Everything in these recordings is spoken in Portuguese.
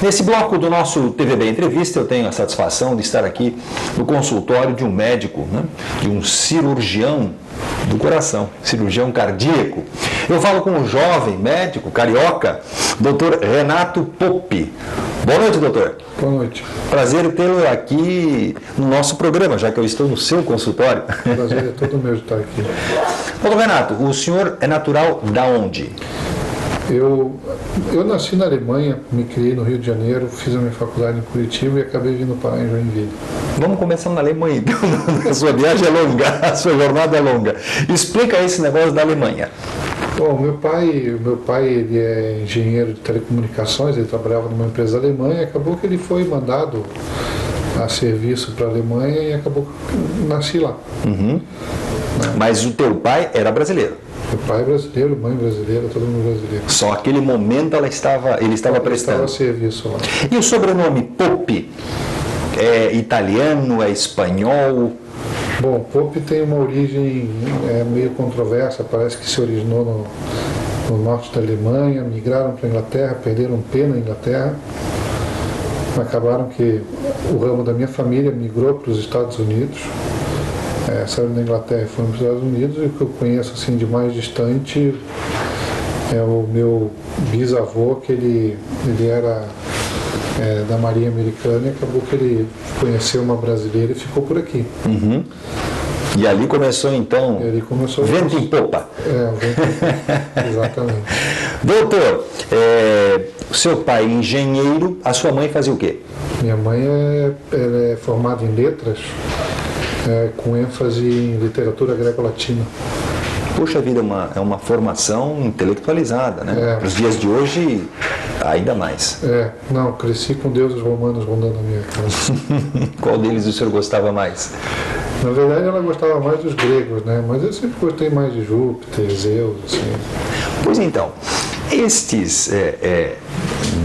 Nesse bloco do nosso TVB Entrevista, eu tenho a satisfação de estar aqui no consultório de um médico, né? De um cirurgião do coração, cirurgião cardíaco. Eu falo com um jovem médico carioca, Dr. Renato Poppi. Boa noite, doutor. Boa noite. Prazer tê-lo aqui no nosso programa, já que eu estou no seu consultório. O prazer é todo meu de estar aqui. Doutor Renato, o senhor é natural da onde? Eu nasci na Alemanha, me criei no Rio de Janeiro, fiz a minha faculdade em Curitiba e acabei vindo parar em Joinville. Vamos começar na Alemanha, então. A sua viagem é longa, a sua jornada é longa. Explica esse negócio da Alemanha. Bom, meu pai ele é engenheiro de telecomunicações, ele trabalhava numa empresa alemã e acabou que ele foi mandado a serviço para a Alemanha e acabou que nasci lá. Uhum. Mas o teu pai era brasileiro? Meu pai é brasileiro, mãe brasileira, todo mundo brasileiro. Só aquele momento ele estava prestando. Estava a serviço lá. E o sobrenome Poppi? É italiano, é espanhol? Bom, Poppi tem uma origem meio controversa, parece que se originou no norte da Alemanha, migraram para a Inglaterra, perderam pé na Inglaterra, acabaram que o ramo da minha família migrou para os Estados Unidos, saiu da Inglaterra e foram para os Estados Unidos, e o que eu conheço assim de mais distante é o meu bisavô, que ele era da Marinha Americana e acabou que ele conheceu uma brasileira e ficou por aqui. Uhum. E ali começou então vento em popa. Vento em popa, exatamente. Doutor, seu pai é engenheiro, a sua mãe fazia o quê? Minha mãe é formada em letras, com ênfase em literatura greco-latina. Puxa vida, é uma formação intelectualizada, né? Para os dias de hoje, ainda mais. Não, cresci com deuses romanos rondando a minha casa. Qual deles o senhor gostava mais? Na verdade, ela gostava mais dos gregos, né? Mas eu sempre gostei mais de Júpiter, Zeus, assim. Pois então, estes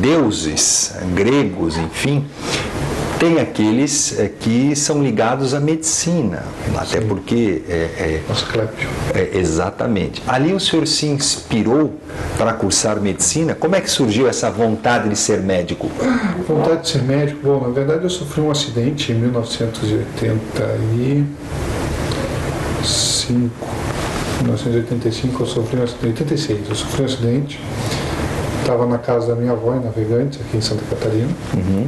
deuses gregos, enfim, tem aqueles que são ligados à medicina, até Sim. porque... Asclépio. Exatamente. Ali o senhor se inspirou para cursar medicina? Como é que surgiu essa vontade de ser médico? Vontade de ser médico? Bom, na verdade eu sofri um acidente em 1985. 1985 eu sofri um acidente. 86 eu sofri um acidente. Estava na casa da minha avó em Navegantes, aqui em Santa Catarina. Uhum.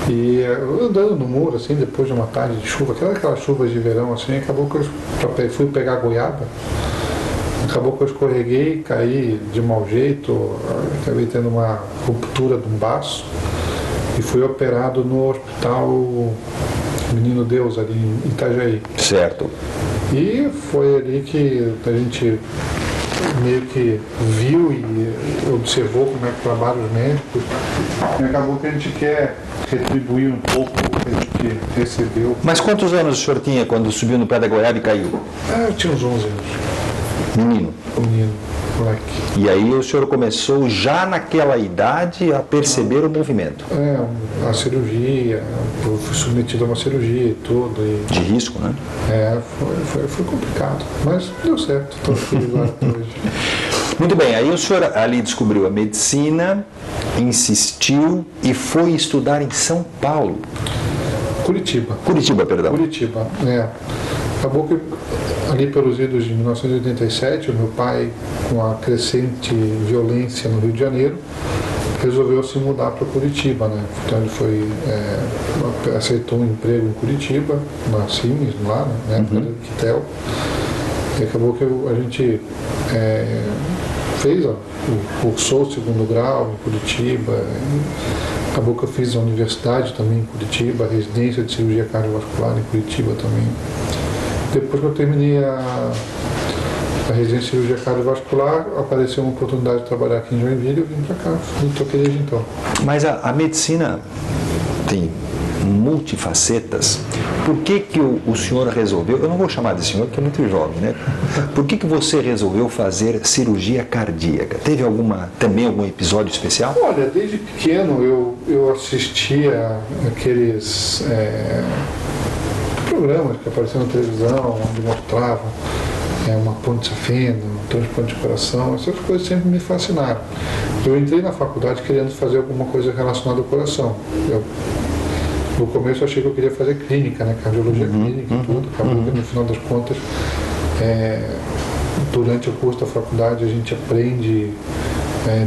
E eu andando no muro, assim, depois de uma tarde de chuva, aquelas chuvas de verão, assim, acabou que eu fui pegar goiaba, acabou que eu escorreguei, caí de mau jeito, acabei tendo uma ruptura de um baço e fui operado no hospital Menino Deus, ali em Itajaí. Certo. E foi ali que a gente meio que viu e observou como é que trabalham os médicos e acabou que a gente quer retribuir um pouco o que a gente recebeu. Mas quantos anos o senhor tinha quando subiu no pé da goiaba e caiu? Eu tinha uns 11 anos. Menino. Moleque. E aí o senhor começou já naquela idade a perceber o movimento? A cirurgia, eu fui submetido a uma cirurgia e tudo. De risco, né? Foi complicado, mas deu certo, estou feliz lá hoje. Muito bem, aí o senhor ali descobriu a medicina, insistiu e foi estudar em São Paulo. Curitiba, perdão. Curitiba, Acabou que ali pelos idos de 1987, o meu pai, com a crescente violência no Rio de Janeiro, resolveu se mudar para Curitiba, né? Então ele aceitou um emprego em Curitiba, na Siemens, lá, né? Quitel. E acabou que a gente cursou o segundo grau em Curitiba. Acabou que eu fiz a universidade também em Curitiba, a residência de cirurgia cardiovascular em Curitiba também. Depois que eu terminei a residência de cirurgia cardiovascular, apareceu uma oportunidade de trabalhar aqui em Joinville e eu vim para cá, e estou aqui desde então. Mas a medicina tem multifacetas. Por que o senhor resolveu, eu não vou chamar de senhor porque é muito jovem, né? Por que você resolveu fazer cirurgia cardíaca? Teve também algum episódio especial? Olha, desde pequeno eu assistia aqueles programas que apareciam na televisão, onde mostravam uma ponte safena, um transplante de coração, essas coisas sempre me fascinaram. Eu entrei na faculdade querendo fazer alguma coisa relacionada ao coração. No começo eu achei que eu queria fazer clínica, né, cardiologia clínica e tudo, acabou que no final das contas, durante o curso da faculdade a gente aprende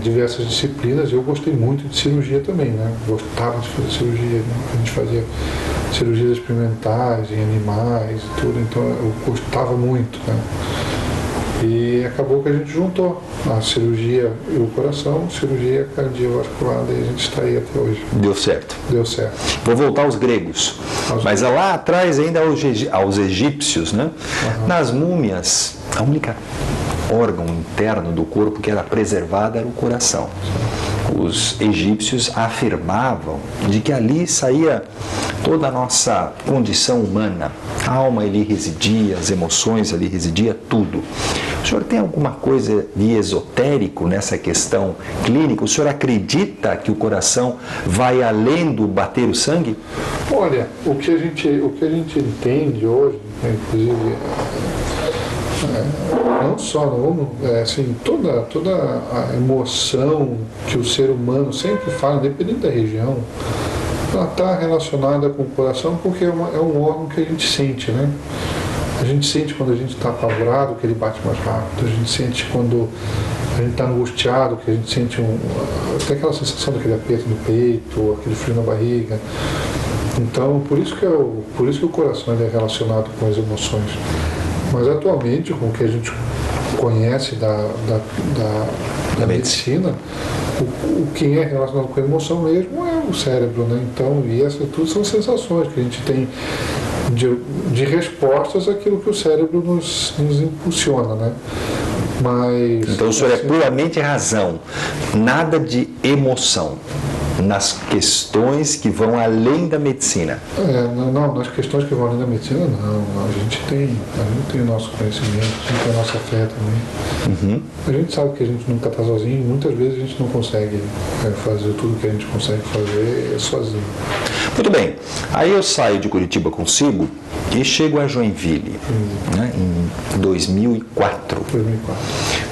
diversas disciplinas. Eu gostei muito de cirurgia também, né? Gostava de fazer cirurgia, né? A gente fazia cirurgias experimentais em animais e tudo, então eu gostava muito, né? E acabou que a gente juntou a cirurgia e o coração, cirurgia cardiovascular, e a gente está aí até hoje. Deu certo. Deu certo. Vou voltar aos gregos, mas lá atrás ainda aos egípcios, né? Nas múmias, a única órgão interno do corpo que era preservado era o coração. Os egípcios afirmavam de que ali saía toda a nossa condição humana. A alma ali residia, as emoções ali residia, tudo. O senhor tem alguma coisa de esotérico nessa questão clínica? O senhor acredita que o coração vai além do bater o sangue? Olha, o que a gente entende hoje, inclusive, não só, assim, toda a emoção que o ser humano sempre fala, independente da região, ela está relacionada com o coração, porque é um órgão que a gente sente, né? A gente sente quando a gente está apavorado, que ele bate mais rápido. A gente sente quando a gente está angustiado, que a gente sente até aquela sensação daquele aperto no peito, aquele frio na barriga. Então, por isso que o coração é relacionado com as emoções. Mas atualmente, com o que a gente conhece da medicina, o que é relacionado com a emoção mesmo é o cérebro, né? Então, e essas tudo são sensações que a gente tem de respostas àquilo que o cérebro nos impulsiona, né? Mas, então o senhor é puramente razão, nada de emoção nas questões que vão além da medicina. Não, nas questões que vão além da medicina, não. A gente tem o nosso conhecimento, a gente tem a nossa fé também. A gente sabe que a gente nunca está sozinho, e muitas vezes a gente não consegue fazer tudo que a gente consegue fazer sozinho. Muito bem, aí eu saio de Curitiba consigo e chego a Joinville, né, em 2004.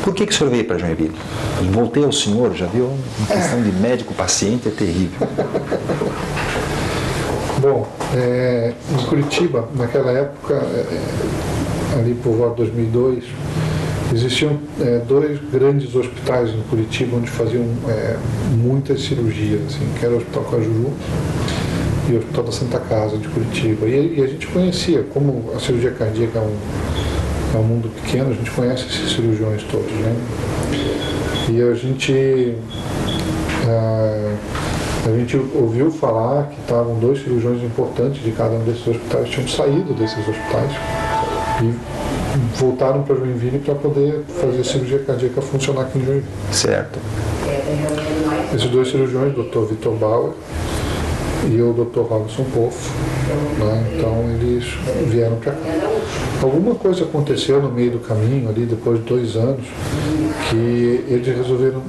Por que o senhor veio para Joinville? Voltei ao senhor, já viu? Uma questão de médico-paciente é terrível. Bom, em Curitiba, naquela época, ali por volta de 2002, existiam dois grandes hospitais em Curitiba onde faziam muitas cirurgias, assim, que era o Hospital Cajuru e o Hospital da Santa Casa de Curitiba. E a gente conhecia, como a cirurgia cardíaca é um mundo pequeno, a gente conhece esses cirurgiões todos, né? E a gente ouviu falar que estavam dois cirurgiões importantes de cada um desses hospitais, tinham saído desses hospitais e voltaram para Joinville para poder fazer a cirurgia cardíaca funcionar aqui em Joinville. Certo. Esses dois cirurgiões, o Dr. Vitor Bauer e o Dr. Robson Poffo, né? Então eles vieram para cá. Alguma coisa aconteceu no meio do caminho, ali depois de 2 anos, que eles resolveram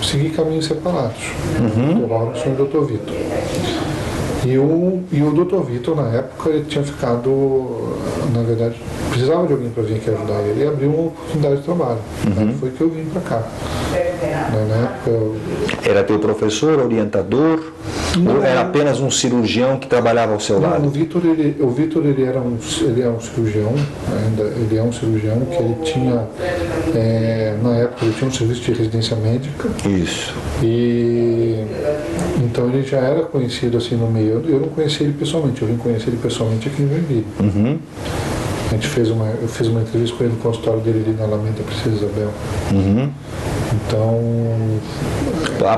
seguir caminhos separados, o Dr. Robson e o Dr. Vitor. E o Dr. Vitor, na época, ele tinha ficado, na verdade, precisava de alguém para vir aqui ajudar ele e abriu uma oportunidade de trabalho. Foi que eu vim para cá. Na época, Era teu professor, orientador, ou era apenas um cirurgião que trabalhava ao seu lado? O Vitor ele é um cirurgião, ainda ele é um cirurgião que ele tinha, na época ele tinha um serviço de residência médica. Isso. E então ele já era conhecido assim no meio. Eu não conheci ele pessoalmente, eu vim conhecer ele pessoalmente aqui em Joinville. Eu fiz uma entrevista com ele no consultório dele ali na Alameda Princesa Isabel. Então,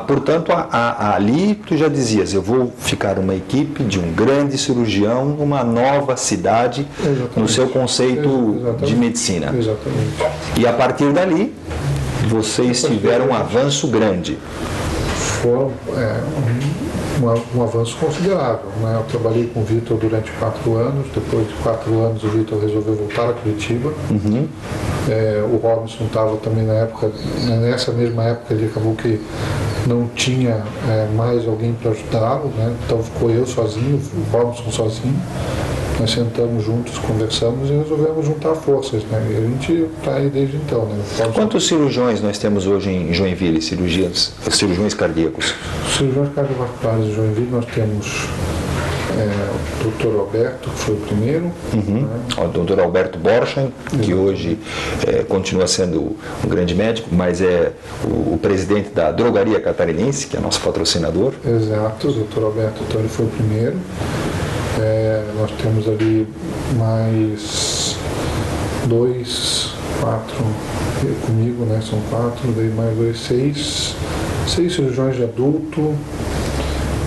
portanto, ali tu já dizias, eu vou ficar uma equipe de um grande cirurgião numa nova cidade, no seu conceito de medicina. Exatamente. E a partir dali, vocês tiveram um avanço grande. Foi um avanço considerável, né? Eu trabalhei com o Vitor durante 4 anos, depois de 4 anos o Vitor resolveu voltar a Curitiba. O Robson estava também na época, nessa mesma época ele acabou que não tinha mais alguém para ajudá-lo, né? Então ficou eu sozinho, o Robson sozinho. Nós sentamos juntos, conversamos e resolvemos juntar forças, né? E a gente está aí desde então, né? Quantos cirurgiões nós temos hoje em Joinville, cirurgiões cardíacos? Cirurgiões cardiovasculares em Joinville nós temos o Dr. Alberto, que foi o primeiro. Né? O Dr. Alberto Borchardt, que hoje continua sendo um grande médico, mas é o presidente da Drogaria Catarinense, que é nosso patrocinador. Exato, o Dr. Alberto, então, ele foi o primeiro. Nós temos ali mais 2, 4 comigo, né? São 4, daí mais 2, 6 cirurgiões de adulto.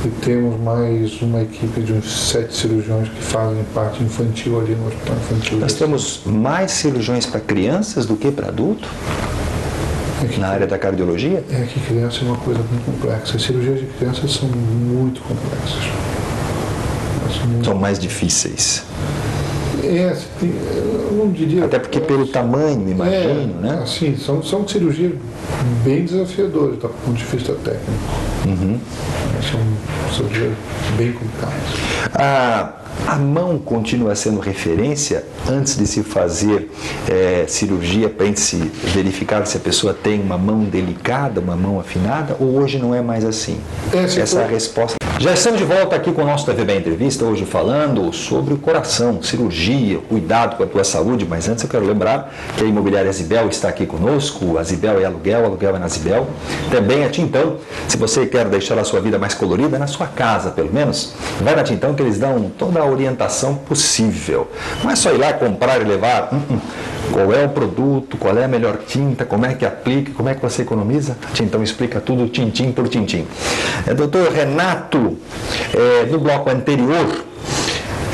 E temos mais uma equipe de uns 7 cirurgiões que fazem parte infantil ali no hospital infantil. Nós temos mais cirurgiões para crianças do que para adulto? Na área da cardiologia? É que criança é uma coisa muito complexa. As cirurgias de crianças são muito complexas. São mais difíceis. Eu não diria... Até porque pelo tamanho, imagino, né? Assim, são cirurgias bem desafiadoras do ponto de vista técnico. São cirurgias bem complicadas. A mão continua sendo referência antes de se fazer cirurgia, para a gente se verificar se a pessoa tem uma mão delicada, uma mão afinada, ou hoje não é mais assim? Essa é a resposta. Já estamos de volta aqui com o nosso TVB Entrevista, hoje falando sobre o coração, cirurgia, cuidado com a tua saúde, mas antes eu quero lembrar que a Imobiliária Zibel está aqui conosco, a Zibel é aluguel é na Zibel, também a Tintão, se você quer deixar a sua vida mais colorida, na sua casa pelo menos, vai na Tintão que eles dão toda a orientação possível, não é só ir lá comprar e levar, qual é o produto, qual é a melhor tinta, como é que aplica, como é que você economiza, a Tintão explica tudo tintim por tintim. Doutor Renato, no bloco anterior,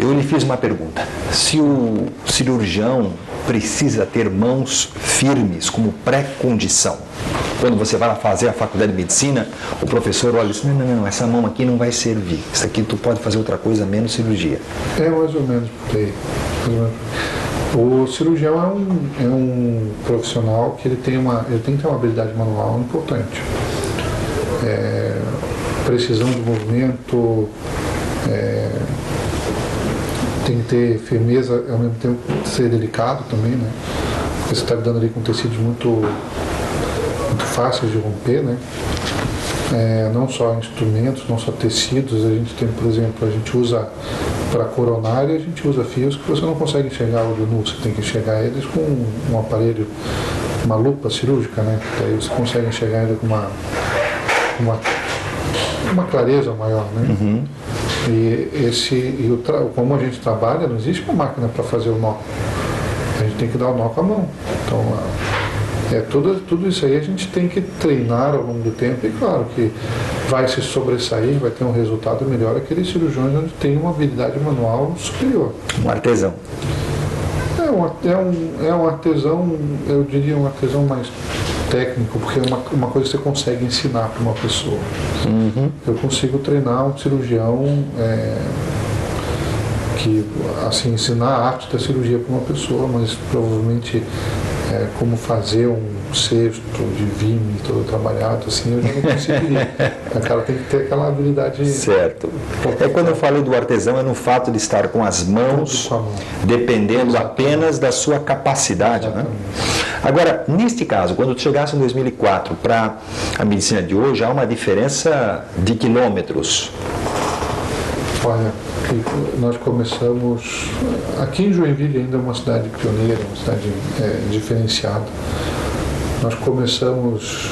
eu lhe fiz uma pergunta. Se o cirurgião precisa ter mãos firmes como pré-condição, quando você vai lá fazer a faculdade de medicina, o professor olha e diz, não, essa mão aqui não vai servir. Isso aqui tu pode fazer outra coisa, menos cirurgia. É mais ou menos por aí. O cirurgião é um profissional que ele tem que ter uma habilidade manual importante. Precisão de movimento, tem que ter firmeza, ao mesmo tempo ser delicado também, né? Porque você está lidando ali com tecidos muito fáceis de romper, né? Não só instrumentos, não só tecidos, a gente tem, por exemplo, a gente usa para coronária, a gente usa fios que você não consegue enxergar olho nu, você tem que enxergar eles com um aparelho, uma lupa cirúrgica, né? Daí você consegue enxergar ele com uma clareza maior, né? Como a gente trabalha, não existe uma máquina para fazer o nó. A gente tem que dar o nó com a mão. Então, tudo isso aí a gente tem que treinar ao longo do tempo e claro que vai se sobressair, vai ter um resultado melhor aqueles cirurgiões onde tem uma habilidade manual superior. Um artesão. É um artesão, eu diria um artesão mais técnico, porque é uma coisa que você consegue ensinar para uma pessoa. Eu consigo treinar um cirurgião ensinar a arte da cirurgia para uma pessoa, mas provavelmente como fazer um cesto de vime todo trabalhado, assim, eu já não conseguiria. O cara tem que ter aquela habilidade... Certo. Quando eu falei do artesão, é no fato de estar com as mãos, dependendo apenas da sua capacidade. Né? Agora, neste caso, quando tu chegasse em 2004 para a medicina de hoje, há uma diferença de quilômetros. Olha, nós começamos... Aqui em Joinville ainda é uma cidade pioneira, uma cidade diferenciada. Nós começamos,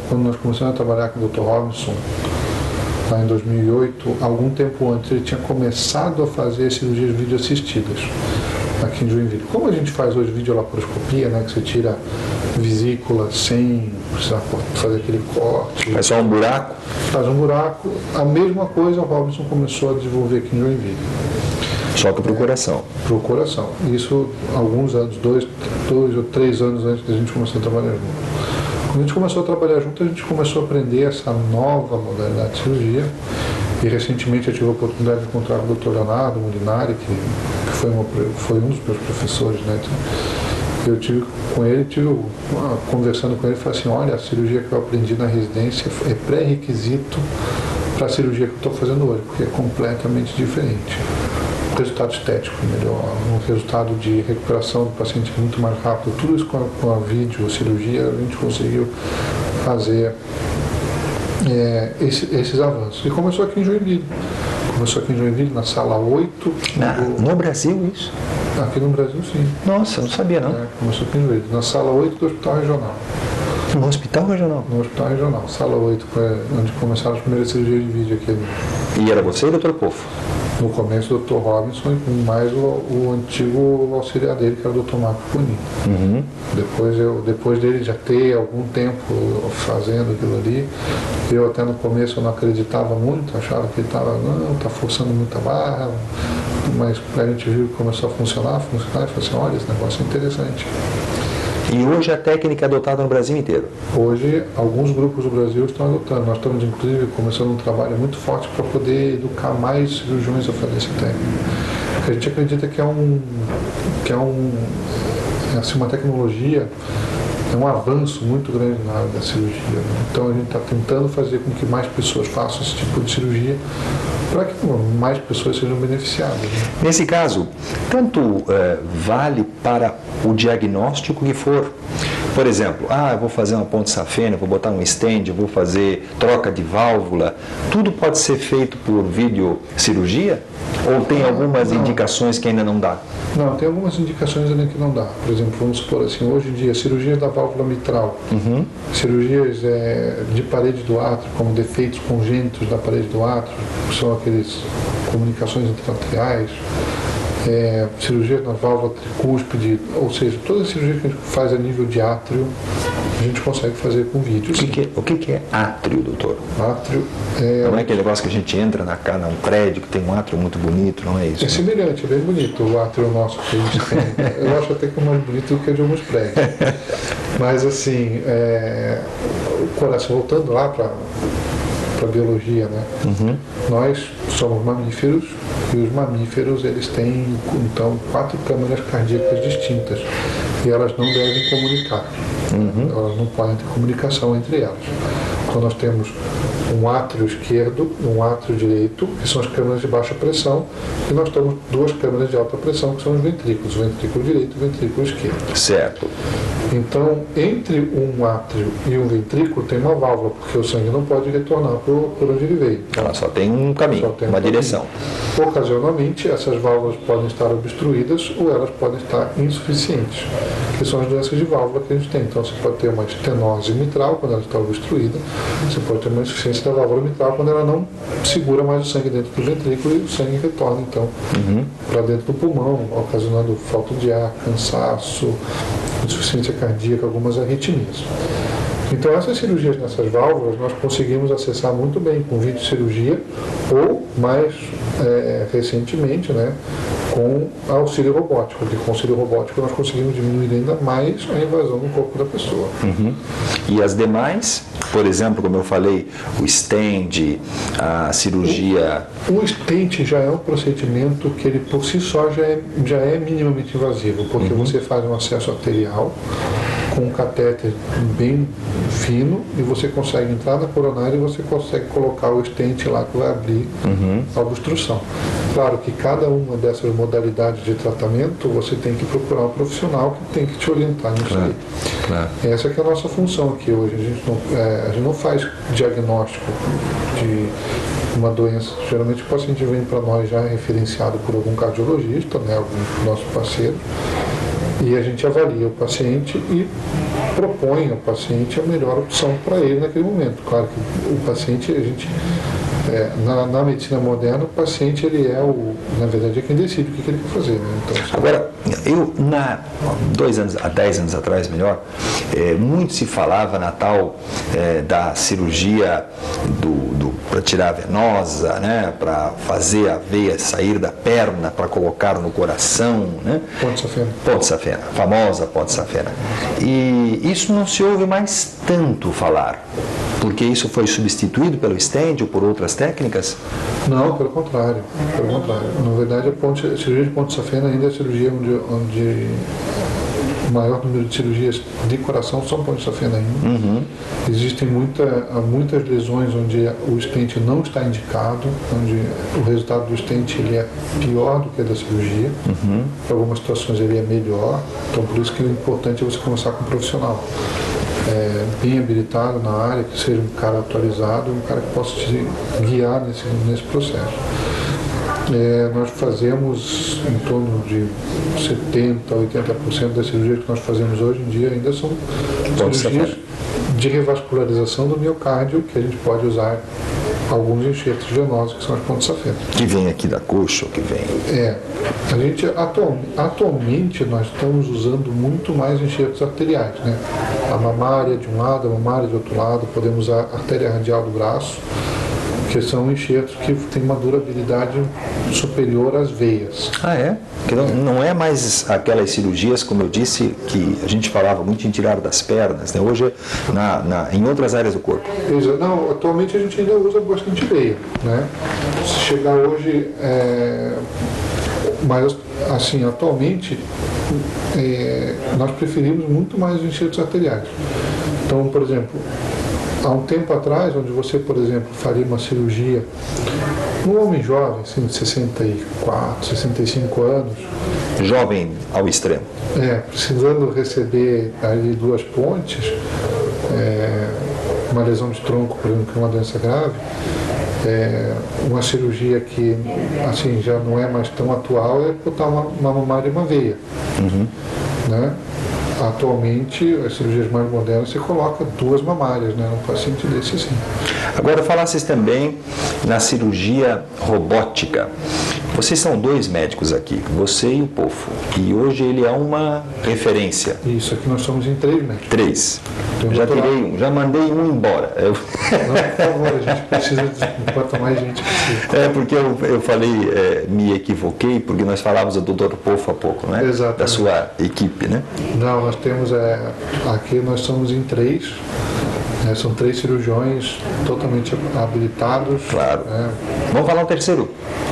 quando nós começamos a trabalhar com o Dr. Robinson, lá em 2008, algum tempo antes, ele tinha começado a fazer cirurgias videoassistidas aqui em Joinville. Como a gente faz hoje videolaparoscopia, né, que você tira vesícula sem precisar fazer aquele corte. Faz só um buraco? Faz um buraco. A mesma coisa o Robinson começou a desenvolver aqui em Joinville. Só que para o coração. Para o coração. Isso alguns anos, 2 ou 3 anos antes da gente começar a trabalhar junto. Quando a gente começou a trabalhar junto, a gente começou a aprender essa nova modalidade de cirurgia. E recentemente eu tive a oportunidade de encontrar o Dr. Leonardo Molinari, que foi um dos meus professores, né? Eu tive com ele, conversando com ele, falei assim, olha, a cirurgia que eu aprendi na residência é pré-requisito para a cirurgia que eu estou fazendo hoje, porque é completamente diferente. resultado estético melhor, um resultado de recuperação do paciente muito mais rápido. Tudo isso com a videocirurgia a gente conseguiu fazer esses avanços. E começou aqui em Joinville. Começou aqui em Joinville, na sala 8. No Brasil, isso? Aqui no Brasil, sim. Nossa, eu não sabia, não. Começou aqui em Joinville, na sala 8 do Hospital Regional. No Hospital Regional? No Hospital Regional, sala 8, onde começaram as primeiras cirurgias de vídeo aqui. E era você e o Dr. Poffo? No começo, o Dr. Robinson e mais o antigo auxiliar dele, que era o Dr. Marco Punin. Uhum. Depois dele já ter algum tempo fazendo aquilo ali, eu até no começo eu não acreditava muito, achava que ele estava, está forçando muita barra, mas a gente viu que começou a funcionar, e falei assim, olha, esse negócio é interessante. E hoje a técnica é adotada no Brasil inteiro? Hoje, alguns grupos do Brasil estão adotando. Nós estamos, inclusive, começando um trabalho muito forte para poder educar mais cirurgiões a fazer essa técnica. Porque a gente acredita que assim, uma tecnologia, é um avanço muito grande na área da cirurgia. Né? Então, a gente está tentando fazer com que mais pessoas façam esse tipo de cirurgia para que mais pessoas sejam beneficiadas. Né? Nesse caso, tanto vale para o diagnóstico que for. Por exemplo, eu vou fazer uma ponte safena, vou botar um stent, eu vou fazer troca de válvula. Tudo pode ser feito por videocirurgia? Ou tem algumas indicações que ainda não dá? Não, tem algumas indicações ainda que não dá. Por exemplo, vamos supor assim, hoje em dia, cirurgias da válvula mitral, cirurgias de parede do átrio, como defeitos congênitos da parede do átrio, que são aqueles comunicações intratriais, cirurgia na válvula tricúspide, ou seja, toda a cirurgia que a gente faz a nível de átrio, a gente consegue fazer com vídeo. O que é átrio, doutor? Átrio não é aquele negócio que a gente entra num prédio que tem um átrio muito bonito, não é isso? É semelhante, é bem bonito o átrio nosso que a gente tem. Eu acho até que é mais bonito do que de alguns prédios. Mas assim, o coração, voltando lá para a biologia, né? Nós somos mamíferos e os mamíferos eles têm então 4 câmaras cardíacas distintas e elas não devem comunicar. Elas não podem ter comunicação entre elas. Então nós temos um átrio esquerdo e um átrio direito, que são as câmaras de baixa pressão, e nós temos 2 câmaras de alta pressão, que são os ventrículos, o ventrículo direito e o ventrículo esquerdo. Certo. Então, entre um átrio e um ventrículo tem uma válvula, porque o sangue não pode retornar por onde ele veio. Ela só tem um caminho, uma direção. Ocasionalmente, essas válvulas podem estar obstruídas ou elas podem estar insuficientes, que são as doenças de válvula que a gente tem. Então, você pode ter uma estenose mitral quando ela está obstruída, você pode ter uma insuficiência da válvula mitral quando ela não segura mais o sangue dentro do ventrículo e o sangue retorna, então, para dentro do pulmão, ocasionando falta de ar, cansaço, insuficiência cardíaca, algumas arritmias. Então, essas cirurgias nessas válvulas nós conseguimos acessar muito bem com videocirurgia ou, mais recentemente, né, com auxílio robótico, porque com auxílio robótico nós conseguimos diminuir ainda mais a invasão no corpo da pessoa. E as demais, por exemplo, como eu falei, o stent, a cirurgia... O stent já é um procedimento que ele por si só já é minimamente invasivo, porque você faz um acesso arterial com um catéter bem fino e você consegue entrar na coronária e você consegue colocar o stent lá que vai abrir a obstrução. Claro que cada uma dessas modalidades de tratamento você tem que procurar um profissional que tem que te orientar nisso aí. Claro. Essa que é a nossa função aqui hoje. A gente não faz diagnóstico de uma doença. Geralmente o paciente vem para nós já referenciado por algum cardiologista, né, algum nosso parceiro, e a gente avalia o paciente e propõe ao paciente a melhor opção para ele naquele momento. Claro que o paciente, na medicina moderna, o paciente na verdade é quem decide o que ele quer fazer. Né? Então, agora, há 10 anos atrás, muito se falava na tal da cirurgia para tirar a venosa, né, para fazer a veia sair da perna, para colocar no coração, né? Ponte safena, famosa ponte safena. E isso não se ouve mais tanto falar, porque isso foi substituído pelo stent ou por outras técnicas? Não, pelo contrário. Na verdade, a cirurgia de ponte safena ainda é a cirurgia onde o maior número de cirurgias de coração são ponte safena ainda. Existem muitas lesões onde o stent não está indicado, onde o resultado do stent ele é pior do que a da cirurgia. Em algumas situações ele é melhor, então por isso que o importante é você começar com um profissional bem habilitado na área, que seja um cara atualizado, um cara que possa te guiar nesse processo. Nós fazemos em torno de 70% a 80% das cirurgias que nós fazemos hoje em dia ainda são cirurgias de revascularização do miocárdio, que a gente pode usar alguns enxertos venosos, que são as pontes safena. Que vem aqui da coxa, ou que vem? A gente, atualmente, nós estamos usando muito mais enxertos arteriais, né? A mamária de um lado, a mamária de outro lado, podemos usar a artéria radial do braço, que são enxertos que têm uma durabilidade superior às veias. Ah, é? Porque não é mais aquelas cirurgias, como eu disse, que a gente falava muito em tirar das pernas, né? Hoje em outras áreas do corpo. Não, atualmente a gente ainda usa bastante veia, né? Se chegar hoje, mas assim, atualmente nós preferimos muito mais os enxertos arteriais. Então, por exemplo, há um tempo atrás, onde você, por exemplo, faria uma cirurgia num homem jovem, assim, de 64, 65 anos. Jovem ao extremo. Precisando receber ali 2 pontes, uma lesão de tronco, por exemplo, que é uma doença grave, uma cirurgia que assim, já não é mais tão atual, é botar uma mamária e uma veia. Né? Atualmente, as cirurgias mais modernas, você coloca 2 mamárias, né, num paciente desse sim. Agora, falasses também na cirurgia robótica. Vocês são 2 médicos aqui, você e o Pofo, e hoje ele é uma referência. Isso, aqui nós somos em 3 médicos. 3. Já tirei um, já mandei um embora. Não, por favor, a gente precisa de quanto mais gente precisa. Porque eu falei, me equivoquei, porque nós falávamos do Dr. Pofo há pouco, né? Exatamente. Da sua equipe, né? Não, nós temos, aqui nós somos em 3, são 3 cirurgiões totalmente habilitados. Claro. Vamos falar um terceiro?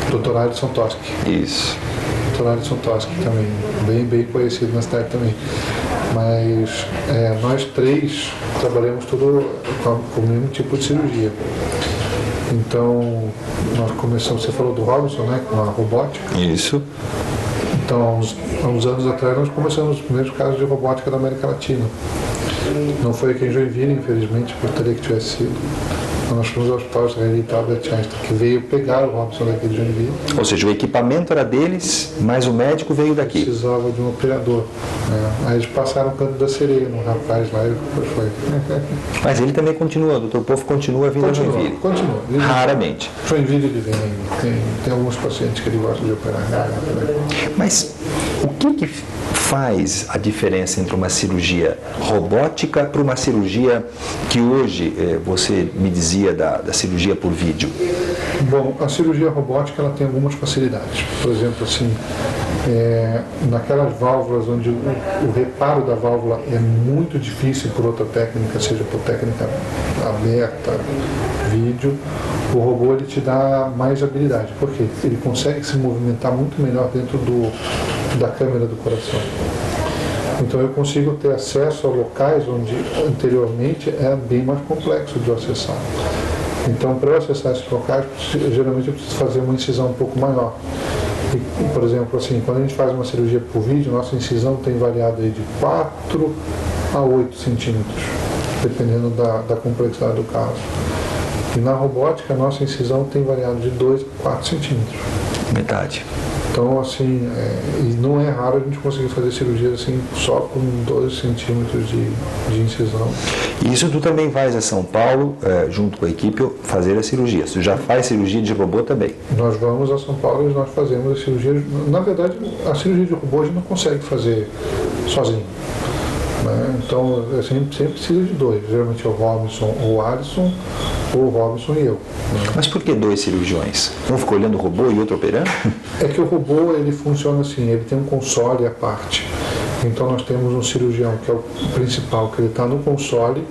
Dr. Alisson Toski. Isso. Dr. Alisson Toski também, bem conhecido na cidade também. Mas nós 3 trabalhamos tudo com o mesmo tipo de cirurgia. Então, nós começamos, você falou do Robinson, né, com a robótica. Isso. Então, há uns anos atrás, nós começamos os primeiros casos de robótica da América Latina. Não foi aqui em Joinville, infelizmente, gostaria que tivesse sido. Nós fomos ao Hospital Israelita Albert Einstein, que veio pegar o Robinson daqui de Joinville. Ou seja, o equipamento era deles, mas o médico veio daqui. Precisava de um operador. Aí eles passaram o canto da sereia no rapaz lá e depois foi. Mas ele também continua, o Dr. Pofo continua vindo a Joinville. Continua. Raramente. Joinville ele vem, tem alguns pacientes que ele gosta de operar. Mas o que faz a diferença entre uma cirurgia robótica para uma cirurgia que hoje você me dizia da cirurgia por vídeo? Bom, a cirurgia robótica ela tem algumas facilidades. Por exemplo, assim, naquelas válvulas onde o reparo da válvula é muito difícil por outra técnica, seja por técnica aberta, vídeo, o robô ele te dá mais habilidade, porque ele consegue se movimentar muito melhor dentro da câmera do coração. Então eu consigo ter acesso a locais onde anteriormente era bem mais complexo de acessar. Então, para eu acessar esses locais, geralmente eu preciso fazer uma incisão um pouco maior. E, por exemplo, assim, quando a gente faz uma cirurgia por vídeo, nossa incisão tem variado aí de 4 a 8 centímetros, dependendo da complexidade do caso. E na robótica, a nossa incisão tem variado de 2 a 4 centímetros. Metade. Então, assim, e não é raro a gente conseguir fazer cirurgia assim, só com 12 centímetros de incisão. E isso tu também vais a São Paulo, junto com a equipe, fazer a cirurgia. Tu já faz cirurgia de robô também? Nós vamos a São Paulo e nós fazemos a cirurgia. Na verdade, a cirurgia de robô a gente não consegue fazer sozinho. Né? Então, a gente sempre precisa de 2. Geralmente é o Robinson ou o Alisson, ou o Robinson e eu. Né? Mas por que 2 cirurgiões? Um ficou olhando o robô e outro operando? É que o robô ele funciona assim, ele tem um console à parte. Então nós temos um cirurgião que é o principal, que ele está no console.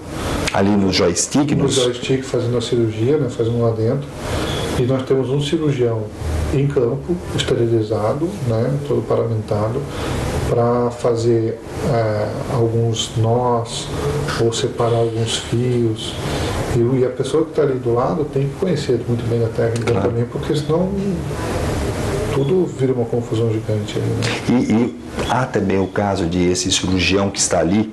Ali no joystick? No joystick fazendo a cirurgia, né, fazendo lá dentro. E nós temos um cirurgião em campo, esterilizado, né, todo paramentado. para fazer alguns nós ou separar alguns fios. E a pessoa que está ali do lado tem que conhecer muito bem a técnica também, porque senão tudo vira uma confusão gigante ali, né? E há também o caso de esse cirurgião que está ali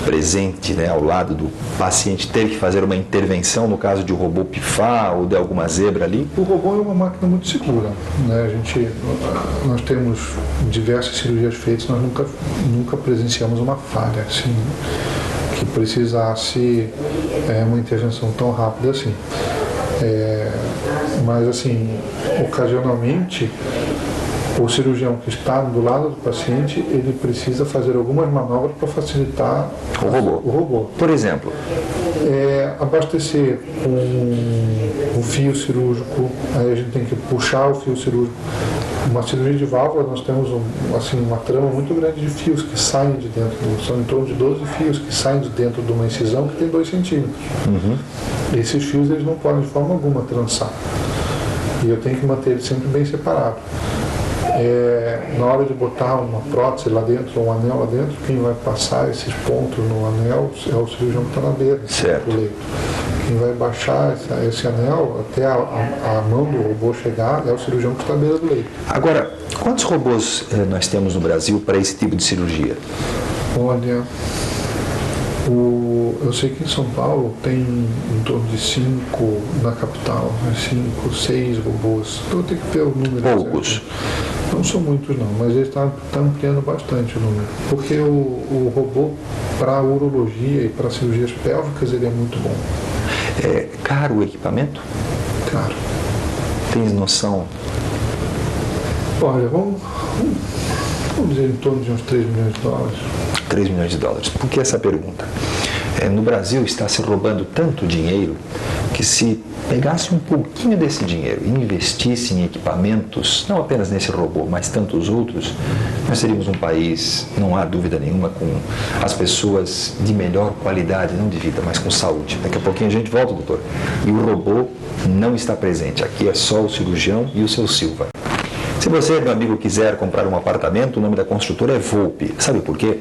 presente, né, ao lado do paciente, ter que fazer uma intervenção no caso de um robô pifar ou de alguma zebra ali? O robô é uma máquina muito segura, né? Nós temos diversas cirurgias feitas, nós nunca presenciamos uma falha assim, que precisasse uma intervenção tão rápida assim. Mas assim, ocasionalmente o cirurgião que está do lado do paciente, ele precisa fazer algumas manobras para facilitar o robô. Por exemplo? Abastecer um fio cirúrgico, aí a gente tem que puxar o fio cirúrgico. Uma cirurgia de válvula, nós temos uma trama muito grande de fios que saem de dentro, são em torno de 12 fios que saem de dentro de uma incisão que tem 2 centímetros. Esses fios eles não podem de forma alguma trançar. E eu tenho que manter eles sempre bem separados. Na hora de botar uma prótese lá dentro, um anel lá dentro, quem vai passar esses pontos no anel é o cirurgião que está na beira do leito. Quem vai baixar esse anel até a mão do robô chegar é o cirurgião que está na beira do leito. Agora, quantos robôs nós temos no Brasil para esse tipo de cirurgia? Olha, eu sei que em São Paulo tem em torno de 5 na capital, 5, 6 robôs. Eu tenho que ver o número. Poucos. Certo. Não são muitos não, mas ele está ampliando bastante o número. Porque o robô para urologia e para cirurgias pélvicas ele é muito bom. É caro o equipamento? Caro. Tens noção? Olha, vamos dizer em torno de uns 3 milhões de dólares. 3 milhões de dólares. Por que essa pergunta? No Brasil está se roubando tanto dinheiro que se pegasse um pouquinho desse dinheiro e investisse em equipamentos, não apenas nesse robô, mas tantos outros, nós seríamos um país, não há dúvida nenhuma, com as pessoas de melhor qualidade, não de vida, mas com saúde. Daqui a pouquinho a gente volta, doutor. E o robô não está presente. Aqui é só o cirurgião e o seu Silva. Se você, meu amigo, quiser comprar um apartamento, o nome da construtora é Volpe. Sabe por quê?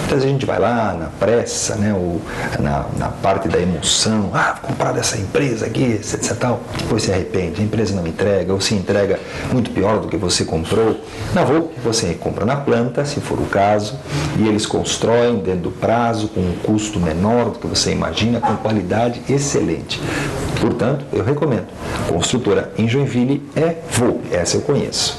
Às vezes a gente vai lá na pressa, né, ou na parte da emoção, vou comprar dessa empresa aqui, etc. Tal. Depois se arrepende, a empresa não entrega, ou se entrega muito pior do que você comprou. Na Volpe você compra na planta, se for o caso, e eles constroem dentro do prazo, com um custo menor do que você imagina, com qualidade excelente. Portanto, eu recomendo. A construtora em Joinville é Volpe, essa eu conheço.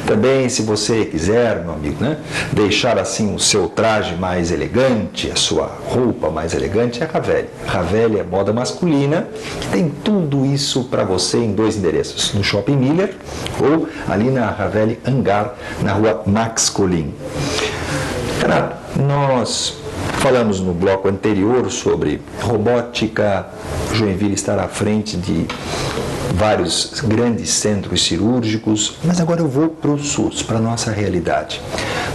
Também, se você quiser, meu amigo, né, deixar assim o seu traje mais elegante, a sua roupa mais elegante, é a Ravelli. Ravelli é moda masculina, que tem tudo isso para você em 2 endereços, no Shopping Miller ou ali na Ravelli Hangar, na rua Max Colin. Renato, nós falamos no bloco anterior sobre robótica. Joinville estará à frente de vários grandes centros cirúrgicos, mas agora eu vou para o SUS, para a nossa realidade.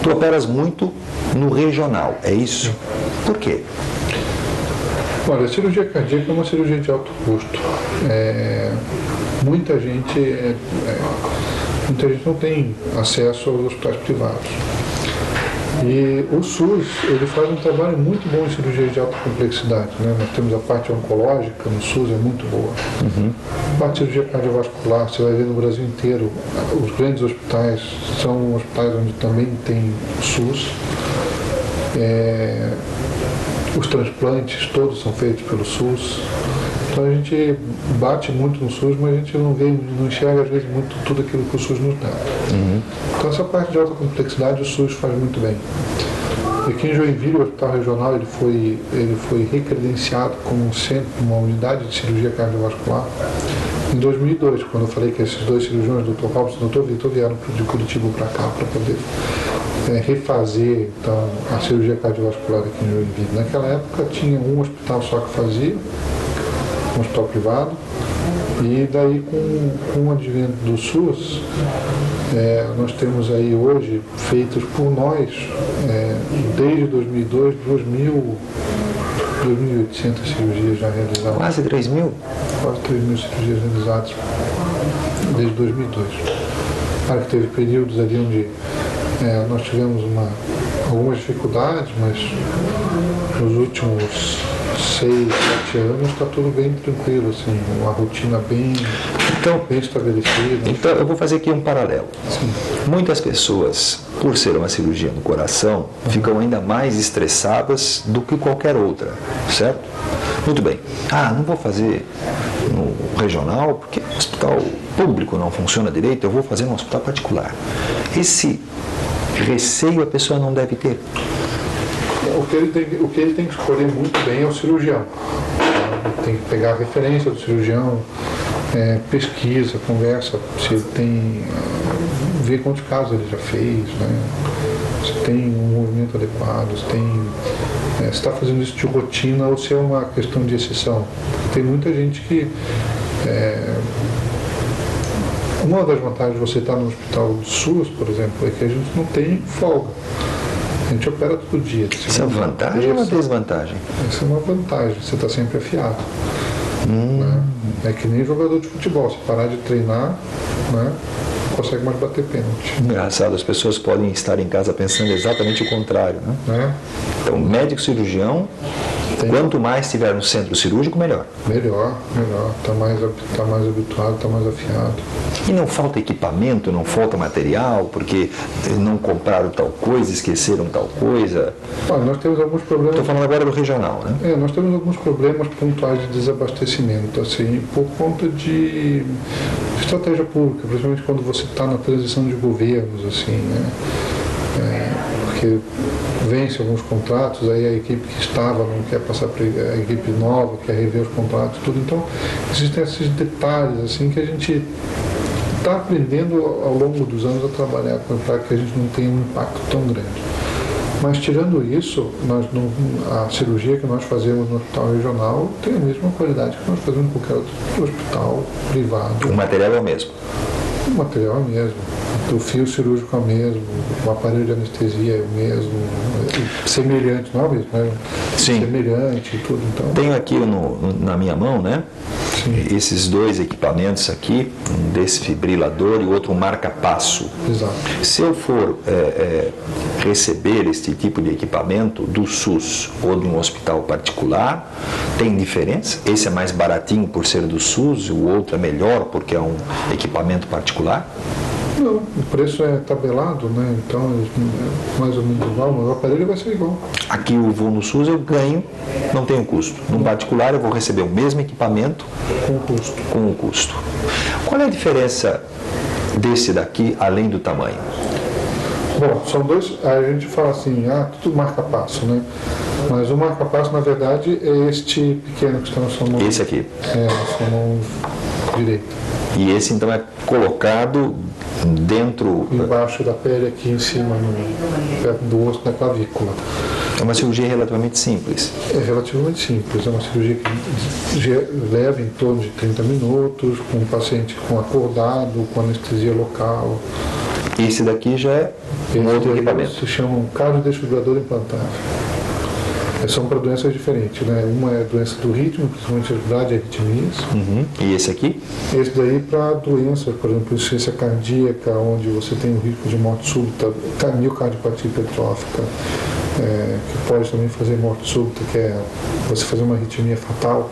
Tu operas muito no regional, é isso? Por quê? Olha, a cirurgia cardíaca é uma cirurgia de alto custo. Muita gente não tem acesso aos hospitais privados. E o SUS, ele faz um trabalho muito bom em cirurgia de alta complexidade, né? Nós temos a parte oncológica no SUS, é muito boa. A parte de cirurgia cardiovascular, você vai ver no Brasil inteiro, os grandes hospitais são hospitais onde também tem SUS. Os transplantes todos são feitos pelo SUS. Então a gente bate muito no SUS, mas a gente não enxerga às vezes muito tudo aquilo que o SUS nos dá. Então essa parte de alta complexidade o SUS faz muito bem. Aqui em Joinville, o Hospital Regional, ele foi recredenciado como um centro, uma unidade de cirurgia cardiovascular em 2002, quando eu falei que esses 2 cirurgiões, o Dr. Robson e o Dr. Vitor, vieram de Curitiba para cá para poder refazer então, a cirurgia cardiovascular aqui em Joinville. Naquela época tinha um hospital só que fazia, um hospital privado, e daí com o advento do SUS, nós temos aí hoje, feitos por nós, desde 2002, 2.800 cirurgias já realizadas. Quase 3.000? Quase 3.000 cirurgias realizadas desde 2002. Claro que teve períodos ali onde Nós tivemos algumas dificuldades, mas nos últimos 6, 7 anos está tudo bem tranquilo, assim, uma rotina bem estabelecida. Então eu vou fazer aqui um paralelo. Sim. Muitas pessoas, por ser uma cirurgia no coração, ficam ainda mais estressadas do que qualquer outra, certo? Muito bem. Não vou fazer no regional porque o hospital público não funciona direito, eu vou fazer no hospital particular. Esse receio a pessoa não deve ter. O que ele tem que escolher muito bem é o cirurgião. Tem que pegar a referência do cirurgião, pesquisa, conversa, se ele tem, ver quantos casos ele já fez, né? Se tem um movimento adequado, se está fazendo isso de rotina ou se é uma questão de exceção. Tem muita gente que... uma das vantagens de você estar no hospital do SUS, por exemplo, é que a gente não tem folga. A gente opera todo dia. Isso é uma vantagem ou uma desvantagem? Essa é uma vantagem, você está sempre afiado. Né? É que nem jogador de futebol, se parar de treinar, né, não consegue mais bater pênalti. Engraçado, as pessoas podem estar em casa pensando exatamente o contrário. Né? Então, médico cirurgião, quanto mais estiver no centro cirúrgico, melhor. Melhor. Está mais habituado, está mais afiado. E não falta equipamento, não falta material, porque não compraram tal coisa, esqueceram tal coisa. Olha, nós temos alguns problemas... Estou falando agora do regional, né? Nós temos alguns problemas pontuais de desabastecimento, assim, por conta de estratégia pública, principalmente quando você está na transição de governos, assim, né? Porque vence alguns contratos, aí a equipe que estava não quer passar para a equipe nova, quer rever os contratos, tudo. Então, existem esses detalhes, assim, que a gente está aprendendo ao longo dos anos a trabalhar para que a gente não tenha um impacto tão grande. Mas tirando isso, a cirurgia que nós fazemos no hospital regional tem a mesma qualidade que nós fazemos em qualquer outro hospital privado. O material é o mesmo? O material é o mesmo. O fio cirúrgico é o mesmo, o aparelho de anestesia é o mesmo, semelhante, não é o mesmo, né? Sim. Semelhante e tudo. Então... Tenho aqui na minha mão, né? Sim. Esses dois equipamentos aqui, um desfibrilador e outro marca-passo. Exato. Se eu for receber este tipo de equipamento do SUS ou de um hospital particular, tem diferença? Esse é mais baratinho por ser do SUS, o outro é melhor porque é um equipamento particular? Não, o preço é tabelado, né? Então é mais ou menos igual, mas o aparelho vai ser igual. Aqui eu vou no SUS, eu ganho, não tenho custo. No particular eu vou receber o mesmo equipamento com o custo. Qual é a diferença desse daqui, além do tamanho? Bom, são dois, a gente fala assim, tudo marca-passo, né? Mas o marca-passo, na verdade, é este pequeno que está na sua mão. Esse aqui? Na sua mão direita. E esse então é colocado dentro... Embaixo da pele, aqui em cima, perto do osso da clavícula. É uma cirurgia relativamente simples. É relativamente simples, é uma cirurgia que leva em torno de 30 minutos, com o paciente acordado, com anestesia local. Esse daqui já é um outro equipamento. Se chama um cardiodesfibrilador implantável. São para doenças diferentes, né? Uma é a doença do ritmo, principalmente atividade e arritmias. E esse aqui? Esse daí para doenças, por exemplo, insuficiência cardíaca, onde você tem o risco de morte súbita, miocardiopatia hipertrófica, que pode também fazer morte súbita, que é você fazer uma arritmia fatal,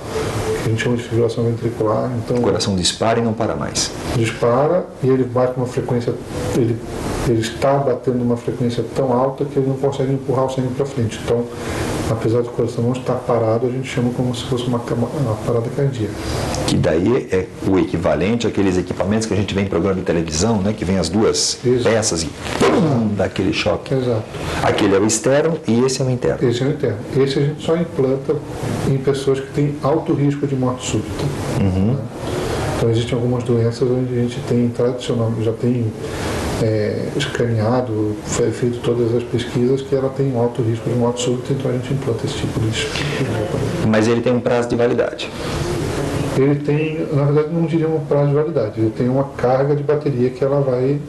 que a gente chama de fibrilação ventricular. Então, o coração dispara e não para mais. Dispara e ele bate uma frequência, ele está batendo uma frequência tão alta que ele não consegue empurrar o sangue para frente. Então, apesar do coração não estar parado, a gente chama como se fosse uma parada cardíaca. Que daí é o equivalente àqueles equipamentos que a gente vê em programa de televisão, né? Que vem as duas peças e dá aquele choque. Exato. Aquele é o externo e esse é o interno. Esse é o interno. Esse a gente só implanta em pessoas que têm alto risco de morte súbita. Né? Então existem algumas doenças onde a gente tem tradicionalmente, já tem escaneado, foi feito todas as pesquisas que ela tem um alto risco de morte súbita, então a gente implanta esse tipo de aparelho. Mas ele tem um prazo de validade? Ele tem, na verdade não diria um prazo de validade, ele tem uma carga de bateria que ela vai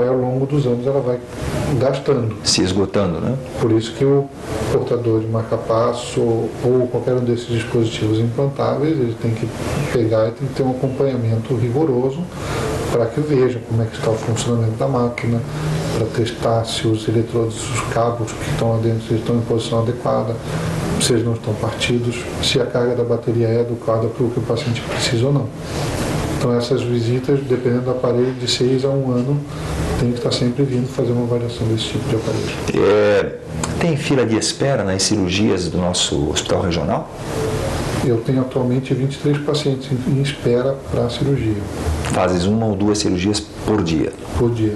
ao longo dos anos, ela vai gastando. Se esgotando, né? Por isso que o portador de marca-passo ou qualquer um desses dispositivos implantáveis, ele tem que pegar e tem que ter um acompanhamento rigoroso para que veja como é que está o funcionamento da máquina, para testar se os eletrodos, os cabos que estão lá dentro estão em posição adequada, se eles não estão partidos, se a carga da bateria é adequada para o que o paciente precisa ou não. Então essas visitas, dependendo do aparelho, de 6 a 1 ano, tem que estar sempre vindo fazer uma avaliação desse tipo de aparelho. Tem fila de espera nas cirurgias do nosso hospital regional? Eu tenho atualmente 23 pacientes em espera para a cirurgia. Fazes 1 ou 2 cirurgias por dia? Por dia.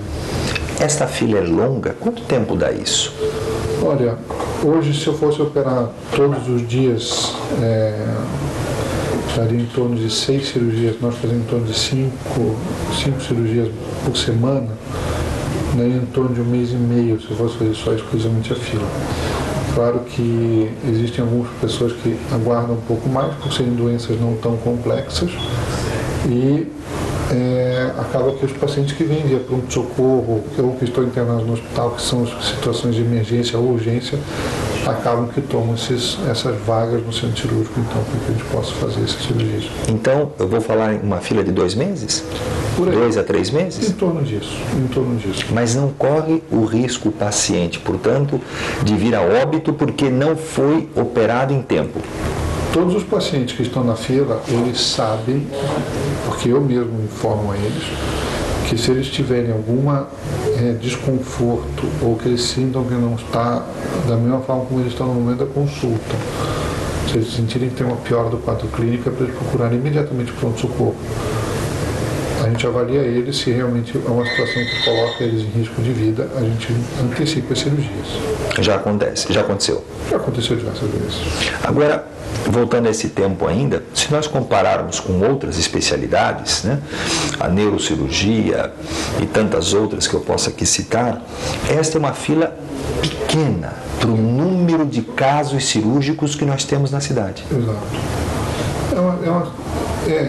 Esta fila é longa? Quanto tempo dá isso? Olha, hoje se eu fosse operar todos os dias, daria em torno de 6 cirurgias, nós fazemos em torno de 5 cirurgias por semana, daria em torno de 1 mês e meio, se eu fosse fazer só exclusivamente a fila. Claro que existem algumas pessoas que aguardam um pouco mais, por serem doenças não tão complexas, e acaba que os pacientes que vêm via pronto-socorro ou que estão internados no hospital, que são situações de emergência ou urgência, acabam que tomam essas vagas no centro cirúrgico, então, para que a gente possa fazer essas cirurgias. Então, eu vou falar em uma fila de 2 meses? Por aí. 2 a 3 meses? Em torno disso. Mas não corre o risco o paciente, portanto, de vir a óbito porque não foi operado em tempo? Todos os pacientes que estão na fila, eles sabem, porque eu mesmo informo a eles, que se eles tiverem algum desconforto ou que eles sintam que não está da mesma forma como eles estão no momento da consulta, se eles sentirem que tem uma piora do quadro clínico, é para eles procurarem imediatamente pronto-socorro. A gente avalia eles, se realmente é uma situação que coloca eles em risco de vida, a gente antecipa as cirurgias. Já acontece, já aconteceu? Já aconteceu diversas vezes. Agora, voltando a esse tempo ainda, se nós compararmos com outras especialidades, né, a neurocirurgia e tantas outras que eu posso aqui citar, esta é uma fila pequena para o número de casos cirúrgicos que nós temos na cidade. Exato.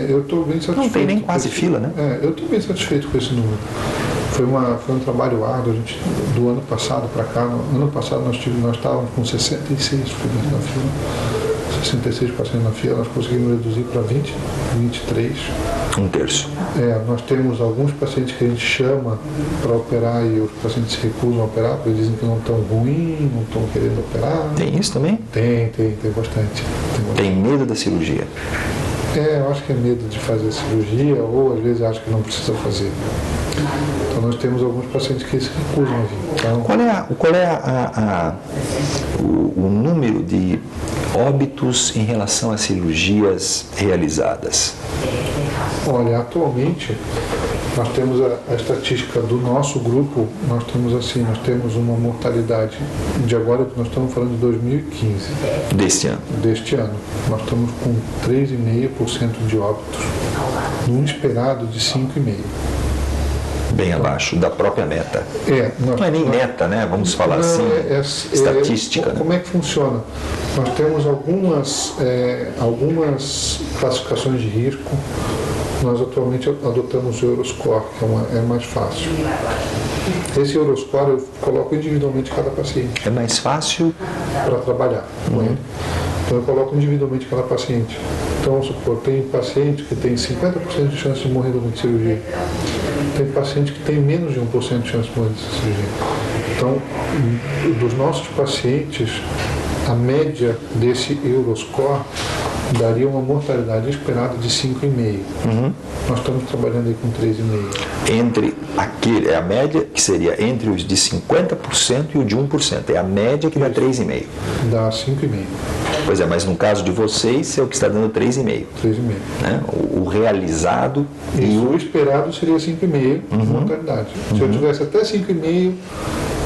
Eu estou bem satisfeito. Não tem nem quase fila, né? Eu estou bem satisfeito com esse número. Foi um trabalho árduo, do ano passado para cá. No ano passado nós estávamos com 66 pacientes na fila. 66 pacientes na fila, nós conseguimos reduzir para 20, 23. Um terço. Nós temos alguns pacientes que a gente chama para operar e os pacientes se recusam a operar, porque dizem que não estão ruins, não estão querendo operar. Tem isso também? Tem bastante. Tem medo da cirurgia? Eu acho que é medo de fazer cirurgia ou às vezes acha que não precisa fazer. Então nós temos alguns pacientes que se recusam a vir. Então, qual é o número de óbitos em relação a cirurgias realizadas? Olha, atualmente nós temos a estatística do nosso grupo, nós temos uma mortalidade de agora, nós estamos falando de 2015. Deste ano. Nós estamos com 3,5% de óbitos, num esperado de 5,5%. Bem abaixo da própria meta. Não é nem meta, né? Vamos falar estatística. Como é que funciona? Nós temos algumas classificações de risco. Nós atualmente adotamos o Euroscore, que é mais fácil. Esse Euroscore eu coloco individualmente cada paciente. É mais fácil? Para trabalhar com ele. Então eu coloco individualmente cada paciente. Então, vamos supor, tem paciente que tem 50% de chance de morrer durante a cirurgia. Tem paciente que tem menos de 1% de chance de morrer durante a cirurgia. Então, dos nossos pacientes, a média desse Euroscore daria uma mortalidade esperada de 5,5%. Nós estamos trabalhando aí com 3,5%. A média que seria entre os de 50% e o de 1%. É a média que dá 3,5%. Dá 5,5%. Pois é, mas no caso de vocês é o que está dando 3,5%. 3,5%. Né? O realizado o esperado seria 5,5% de mortalidade. Se eu tivesse até 5,5%,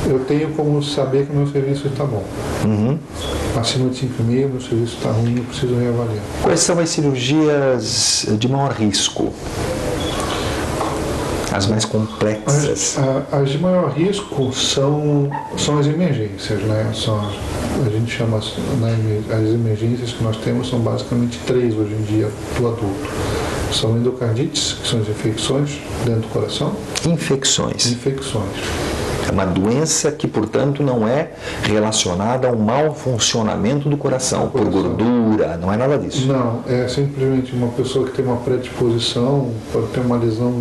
eu tenho como saber que o meu serviço está bom. Acima de 5,5%, meu serviço está ruim, eu preciso reavaliar. Quais são as cirurgias de maior risco? As mais complexas? As de maior risco são as emergências, né? A gente chama, as emergências que nós temos são basicamente 3 hoje em dia do adulto. São endocardites, que são as infecções dentro do coração. Infecções. É uma doença que, portanto, não é relacionada ao mau funcionamento do coração, por gordura, não é nada disso. Não, é simplesmente uma pessoa que tem uma predisposição, pode ter uma lesão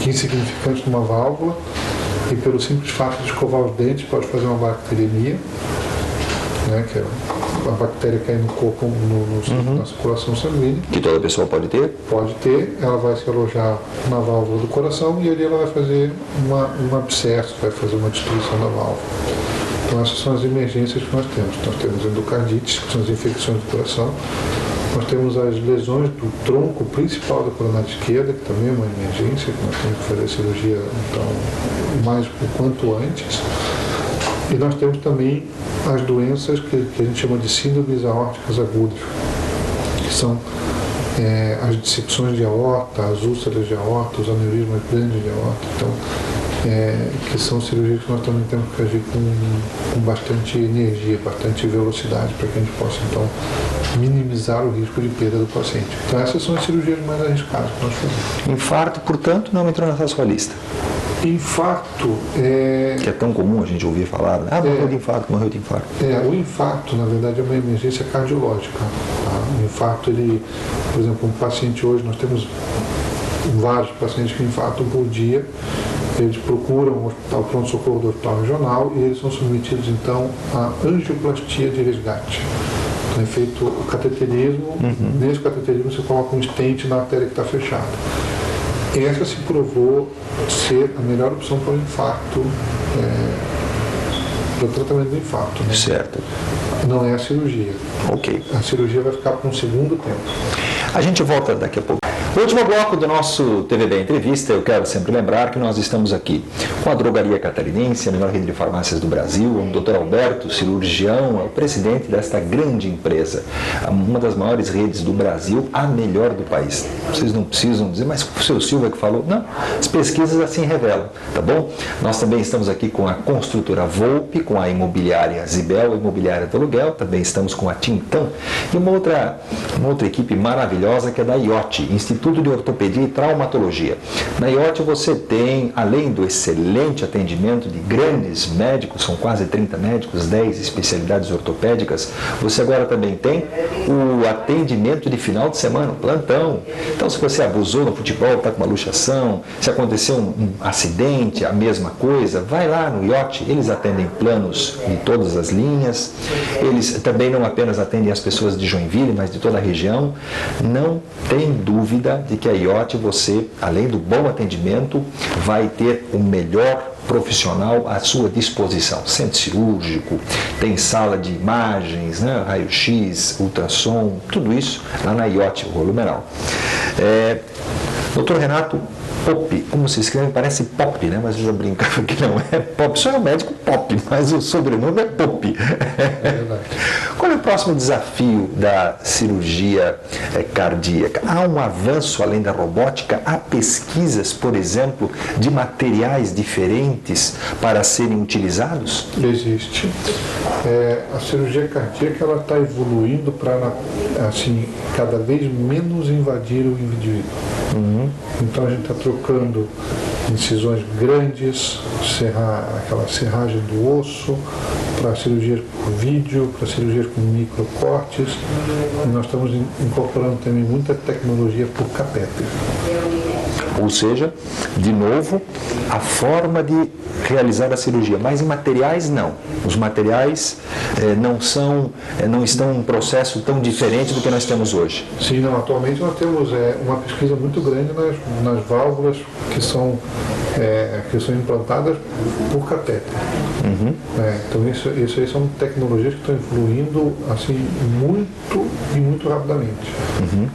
insignificante numa válvula, e pelo simples fato de escovar os dentes pode fazer uma bacteremia, né, que é a bactéria cair no corpo, na circulação sanguínea. Que toda pessoa pode ter? Pode ter, ela vai se alojar na válvula do coração e ali ela vai fazer um abscesso, vai fazer uma destruição da válvula. Então essas são as emergências que nós temos. Nós temos endocardites, que são as infecções do coração. Nós temos as lesões do tronco principal da coronária esquerda, que também é uma emergência, que nós temos que fazer a cirurgia então, mais o quanto antes. E nós temos também as doenças que a gente chama de síndromes aórticas agudas, que são as dissecções de aorta, as úlceras de aorta, os aneurismas grandes de aorta. Então, que são cirurgias que nós também temos que agir com bastante energia, bastante velocidade, para que a gente possa, então, minimizar o risco de perda do paciente. Então, essas são as cirurgias mais arriscadas que nós fazemos. Infarto, portanto, não entrou nessa sua lista. Infarto que é tão comum a gente ouvir falar, né? Morreu de infarto, morreu de infarto. O infarto, na verdade, é uma emergência cardiológica. Tá? O infarto, por exemplo, um paciente hoje, nós temos vários pacientes que infartam por dia, eles procuram o hospital pronto-socorro do hospital regional e eles são submetidos, então, à angioplastia de resgate. Então, é feito o cateterismo, nesse cateterismo você coloca um stent na artéria que está fechada. Essa se provou ser a melhor opção para o infarto, para o tratamento do infarto. Né? Certo. Não é a cirurgia. Ok. A cirurgia vai ficar para um segundo tempo. A gente volta daqui a pouco. No último bloco do nosso TVB Entrevista, eu quero sempre lembrar que nós estamos aqui com a Drogaria Catarinense, a melhor rede de farmácias do Brasil, o Dr. Alberto, cirurgião, é o presidente desta grande empresa, uma das maiores redes do Brasil, a melhor do país. Vocês não precisam dizer, mas o seu Silva que falou. Não, as pesquisas assim revelam, tá bom? Nós também estamos aqui com a construtora Volpe, com a imobiliária Zibel, a imobiliária do aluguel, também estamos com a Tintão e uma outra equipe maravilhosa que é da IOT, Instituto de Ortopedia e Traumatologia. Na IOT você tem, além do excelente atendimento de grandes médicos, são quase 30 médicos, 10 especialidades ortopédicas, você agora também tem o atendimento de final de semana, plantão. Então, se você abusou no futebol, está com uma luxação, se aconteceu um acidente, a mesma coisa, vai lá no IOT, eles atendem planos de todas as linhas, eles também não apenas atendem as pessoas de Joinville, mas de toda a região. Não tem dúvida de que a IOT, você, além do bom atendimento, vai ter o melhor profissional à sua disposição. Centro cirúrgico, tem sala de imagens, né? Raio-X, ultrassom, tudo isso lá na IOT, o Blumenau. Doutor Renato Popp, como se escreve, parece Pop, né? Mas eu já brincava que não é Pop, só é o médico Pop, mas o sobrenome é Popp. É verdade. Qual é o próximo desafio da cirurgia cardíaca? Há um avanço além da robótica? Há pesquisas, por exemplo, de materiais diferentes para serem utilizados? Existe. A cirurgia cardíaca ela está evoluindo para, assim, cada vez menos invadir o indivíduo. Então a gente está trocando incisões grandes, aquela serragem do osso, para cirurgias por vídeo, para cirurgias com microcortes, e nós estamos incorporando também muita tecnologia por catéter. Ou seja, de novo, a forma de realizar a cirurgia, mas em materiais não. Os materiais não estão em um processo tão diferente do que nós temos hoje. Sim, não, atualmente nós temos uma pesquisa muito grande nas válvulas que são implantadas por catéter. Então isso aí são tecnologias que estão evoluindo assim muito rapidamente.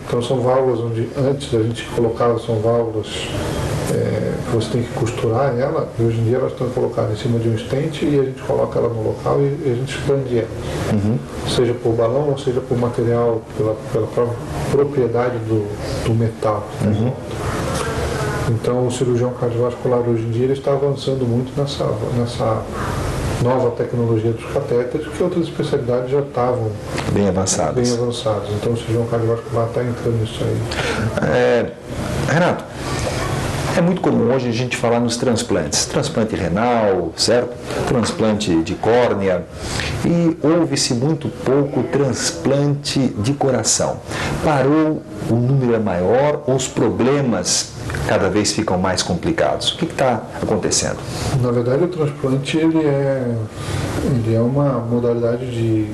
Então são válvulas onde antes a gente colocava, são válvulas que você tem que costurar ela, e hoje em dia elas estão colocadas em cima de um stent e a gente coloca ela no local e a gente expande ela. Seja por balão ou seja por material, pela própria propriedade do metal. Então o cirurgião cardiovascular hoje em dia ele está avançando muito nessa nova tecnologia dos catéteres, que outras especialidades já estavam bem avançadas. Então o cirurgião cardiovascular está entrando nisso aí. Renato, é muito comum hoje a gente falar nos transplantes, transplante renal, certo? Transplante de córnea, e ouve-se muito pouco transplante de coração. Parou, o número é maior, os problemas cada vez ficam mais complicados? O que está acontecendo? Na verdade, o transplante ele é uma modalidade de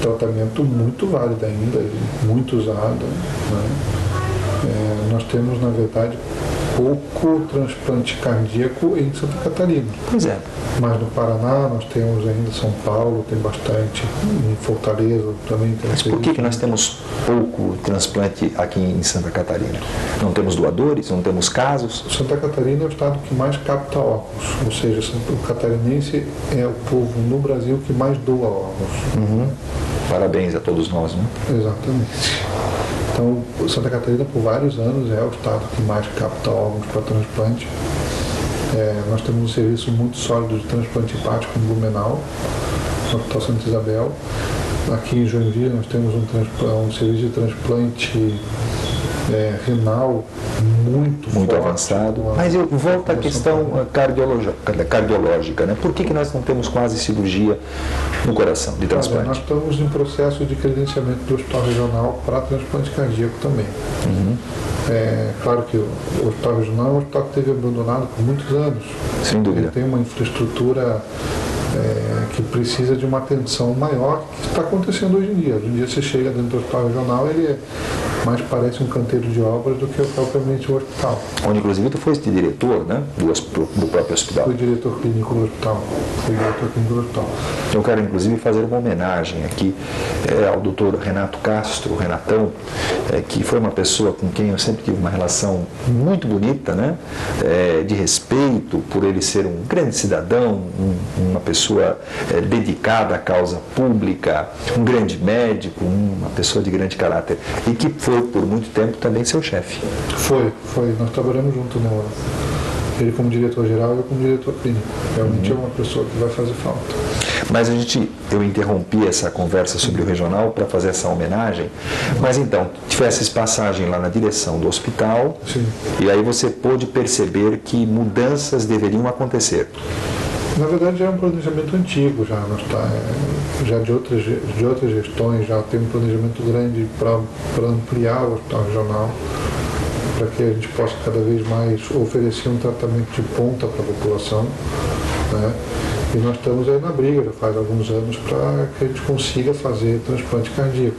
tratamento muito válida ainda, muito usada, né? Nós temos, na verdade, pouco transplante cardíaco em Santa Catarina. Pois é. Mas no Paraná nós temos ainda, São Paulo tem bastante, em Fortaleza também tem. Mas por que nós temos pouco transplante aqui em Santa Catarina? Não temos doadores, não temos casos? Santa Catarina é o estado que mais capta órgãos, ou seja, o catarinense é o povo no Brasil que mais doa órgãos. Uhum. Parabéns a todos nós, né? Exatamente. Então, Santa Catarina, por vários anos, é o estado que mais capta órgãos para transplante. Nós temos um serviço muito sólido de transplante hepático em Blumenau, no Hospital Santa Isabel. Aqui em Joinville, nós temos um serviço de transplante renal muito forte, avançado. Mas eu volto à questão cardiológica, né? Por que nós não temos quase cirurgia no coração de transplante? Nós estamos em processo de credenciamento do Hospital Regional para transplante cardíaco também. Uhum. Claro que o Hospital Regional é um hospital que esteve abandonado por muitos anos. Sem dúvida. Ele tem uma infraestrutura que precisa de uma atenção maior, que está acontecendo hoje em dia. Hoje em dia você chega dentro do Hospital Regional, ele mais parece um canteiro de obras do que propriamente um hospital. Onde inclusive tu foste diretor, né, do próprio hospital. Fui diretor clínico do hospital. Eu quero inclusive fazer uma homenagem aqui ao Dr. Renato Castro, o Renatão, que foi uma pessoa com quem eu sempre tive uma relação muito bonita, né, de respeito por ele ser um grande cidadão, uma pessoa dedicada à causa pública, um grande médico, uma pessoa de grande caráter, e que foi por muito tempo também seu chefe. Foi. Nós trabalhamos junto, né? Ele como diretor-geral e eu como diretor clínico. Realmente é uma pessoa que vai fazer falta. Mas eu interrompi essa conversa sobre o regional para fazer essa homenagem, mas então, tivesses passagem lá na direção do hospital. Sim. E aí você pôde perceber que mudanças deveriam acontecer. Na verdade, já é um planejamento antigo, já de outras gestões, já tem um planejamento grande para ampliar o hospital regional, para que a gente possa cada vez mais oferecer um tratamento de ponta para a população, né? E nós estamos aí na briga, já faz alguns anos, para que a gente consiga fazer transplante cardíaco.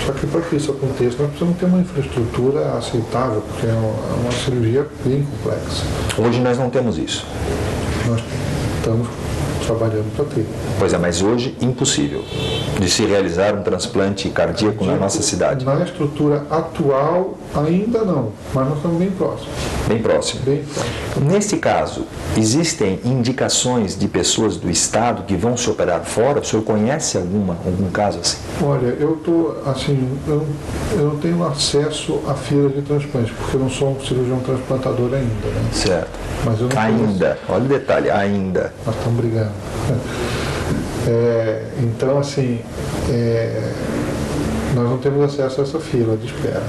Só que para que isso aconteça, nós precisamos ter uma infraestrutura aceitável, porque é uma cirurgia bem complexa. Hoje nós não temos isso. Nós estamos trabalhando para ter. Pois é, mas hoje impossível de se realizar um transplante cardíaco na nossa cidade. Na estrutura atual, ainda não, mas nós estamos bem próximos. Bem próximo. Bem próximo. Nesse caso, existem indicações de pessoas do Estado que vão se operar fora? O senhor conhece algum caso assim? Olha, eu não tenho acesso à fila de transplante, porque eu não sou um cirurgião transplantador ainda, né? Certo. Mas eu não ainda, olha o detalhe, ainda. Nós estamos brigando. Então, assim, nós não temos acesso a essa fila de espera.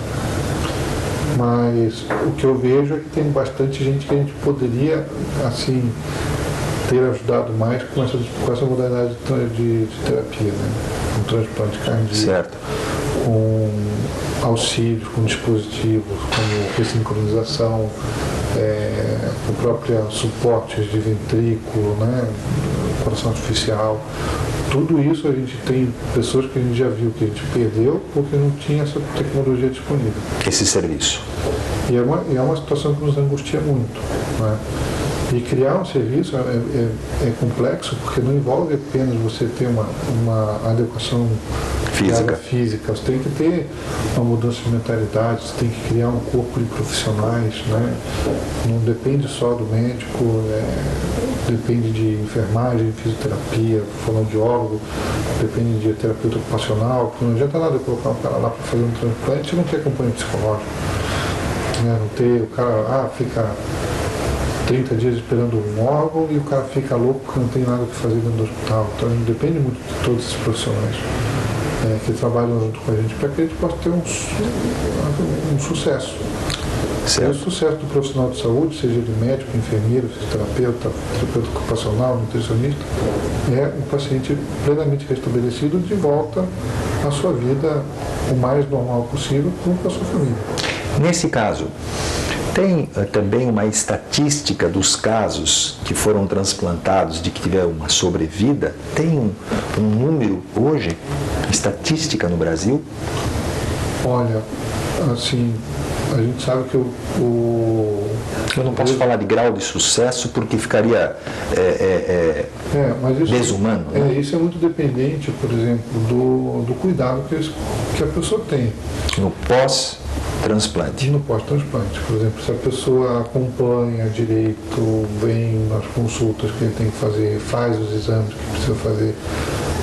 Mas o que eu vejo é que tem bastante gente que a gente poderia, assim, ter ajudado mais com essa modalidade de terapia, né? Com transplante cardíaco. Certo. Com auxílios, com dispositivos, como ressincronização, com próprio suporte de ventrículo, né? Coração artificial. Tudo isso a gente tem pessoas que a gente já viu que a gente perdeu porque não tinha essa tecnologia disponível. Esse serviço. E é uma situação que nos angustia muito, né? E criar um serviço é complexo porque não envolve apenas você ter uma adequação física. Você tem que ter uma mudança de mentalidade, você tem que criar um corpo de profissionais, né? Não depende só do médico, depende de enfermagem, fisioterapia, fonoaudiólogo, depende de terapeuta ocupacional, porque não adianta nada eu colocar um cara lá para fazer um transplante e não ter acompanhamento psicológico, né? Não ter, o cara fica 30 dias esperando um órgão e o cara fica louco porque não tem nada o que fazer dentro do hospital. Então depende muito de todos esses profissionais que trabalham junto com a gente para que a gente possa ter um sucesso. Certo. E o sucesso do profissional de saúde, seja ele médico, enfermeiro, fisioterapeuta, terapeuta ocupacional, nutricionista, é um paciente plenamente restabelecido de volta à sua vida o mais normal possível com a sua família. Nesse caso, Tem também uma estatística dos casos que foram transplantados, de que tiveram uma sobrevida? Tem um número hoje, estatística no Brasil? Olha, assim, a gente sabe que Eu não posso falar de grau de sucesso porque ficaria mas isso, desumano. Né? Isso é muito dependente, por exemplo, do cuidado que a pessoa tem. No pós-transplante. No pós-transplante, por exemplo, se a pessoa acompanha direito, vem nas consultas que ele tem que fazer, faz os exames que precisa fazer,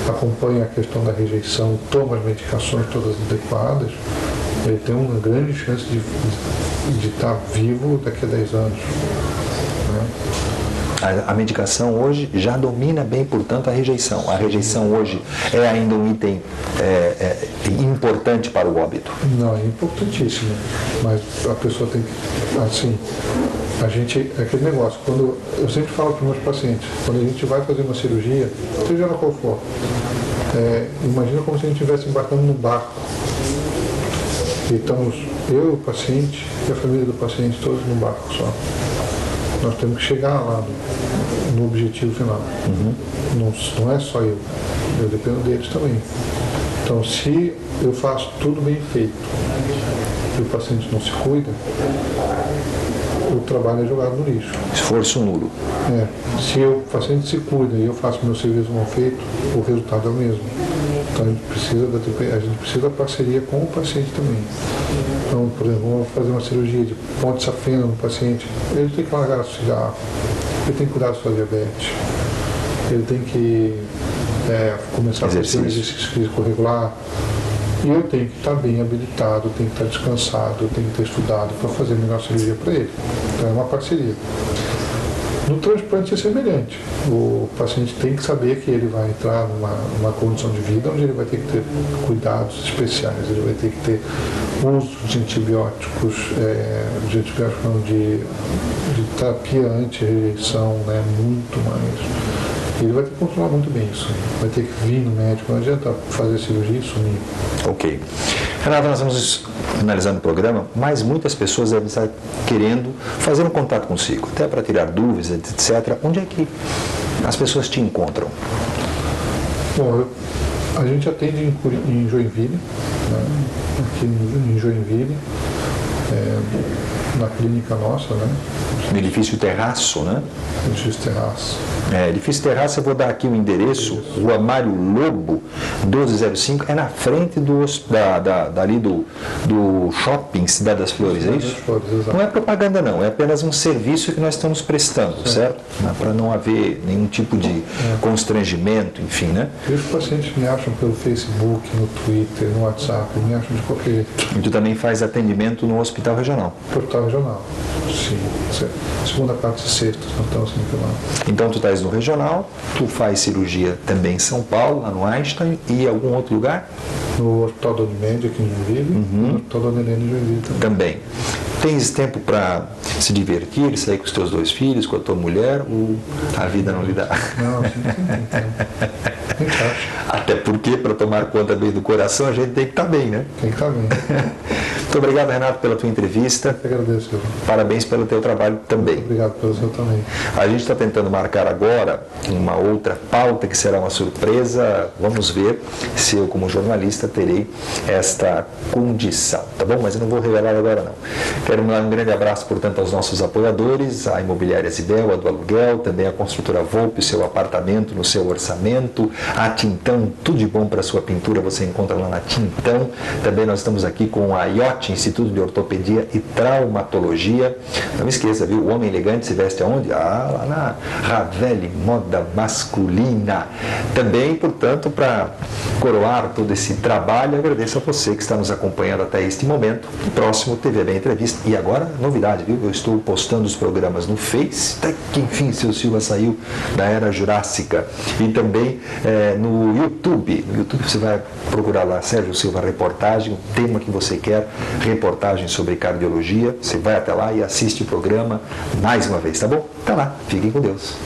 acompanha a questão da rejeição, toma as medicações todas adequadas, ele tem uma grande chance de estar vivo daqui a 10 anos. Né? A medicação hoje já domina bem, portanto, a rejeição. A rejeição hoje é ainda um item importante para o óbito. Não, é importantíssimo, mas a pessoa tem que, assim, é aquele negócio, quando eu sempre falo para os meus pacientes, quando a gente vai fazer uma cirurgia, seja ela qual for, imagina como se a gente estivesse embarcando num barco. E estamos eu, o paciente e a família do paciente todos num barco só. Nós temos que chegar lá no objetivo final. Não é só eu dependo deles também. Então, se eu faço tudo bem feito e o paciente não se cuida, o trabalho é jogado no lixo. Esforço nulo. Se o paciente se cuida e eu faço meu serviço mal feito, o resultado é o mesmo. Então a gente precisa da parceria com o paciente também. Então, por exemplo, vamos fazer uma cirurgia de ponte safena no paciente, ele tem que largar o cigarro, ele tem que cuidar da sua diabetes, ele tem que começar a fazer exercício físico regular, e eu tenho que estar bem habilitado, tenho que estar descansado, tenho que ter estudado para fazer a melhor cirurgia para ele. Então é uma parceria. No transplante é semelhante. O paciente tem que saber que ele vai entrar numa condição de vida onde ele vai ter que ter cuidados especiais, ele vai ter que ter uso de antibióticos, de terapia anti-rejeição, né, muito mais. Ele vai ter que controlar muito bem isso. Vai ter que vir no médico, não adianta fazer cirurgia e sumir. Ok. Renato, nós vamos finalizando o programa, mas muitas pessoas devem estar querendo fazer um contato consigo, até para tirar dúvidas, etc. Onde é que as pessoas te encontram? Bom, a gente atende em Joinville, né? Aqui em Joinville, na clínica nossa, né? No edifício Terraço, né? Edifício Terraço. Edifício Terraço, eu vou dar aqui o endereço, Rua Mário Lobo, 1205, é na frente dali do shopping Cidade das Flores, é isso? Não é propaganda não, é apenas um serviço que nós estamos prestando, certo? Para não haver nenhum tipo de constrangimento, enfim, né? E os pacientes me acham pelo Facebook, no Twitter, no WhatsApp, me acham de qualquer jeito. E tu também faz atendimento no Hospital Regional? Hospital Regional, sim. Segunda, quarta e sexta, nós estamos sempre lá. Então tu estás no Regional, tu faz cirurgia também em São Paulo, lá no Einstein, e em algum outro lugar? No Hospital da Unimed, aqui em Joinville, e no Hospital da Neném, em Joinville também. Tens tempo para se divertir, sair com os teus 2 filhos, com a tua mulher, ou a vida não lhe dá? Não, assim não tem tempo. Até porque, para tomar conta bem do coração, a gente tem que estar bem, né? Tem que estar bem. Muito obrigado, Renato, pela tua entrevista. Eu agradeço, Silvio. Parabéns pelo teu trabalho também. Obrigado pelo seu também. A gente está tentando marcar agora uma outra pauta que será uma surpresa. Vamos ver se eu, como jornalista, terei esta condição, tá bom? Mas eu não vou revelar agora, não. Quero mandar um grande abraço, portanto, aos nossos apoiadores, a Imobiliária Zibel, a do aluguel, também a Construtora Volpe, o seu apartamento no seu orçamento, a Tintão, tudo de bom para a sua pintura, você encontra lá na Tintão. Também nós estamos aqui com a IoT, Instituto de Ortopedia e Traumatologia. Não esqueça, viu? O homem elegante se veste aonde? Lá na Ravelli Moda Masculina. Também, portanto, para coroar todo esse trabalho, agradeço a você que está nos acompanhando até este momento. O próximo TVB Entrevista. E agora, novidade, viu? Eu estou postando os programas no Face, até que enfim, seu Silva saiu da Era Jurássica. E também no YouTube. No YouTube você vai procurar lá Sérgio Silva Reportagem, o tema que você quer, reportagem sobre cardiologia. Você vai até lá e assiste o programa mais uma vez, tá bom? Tá lá. Fiquem com Deus.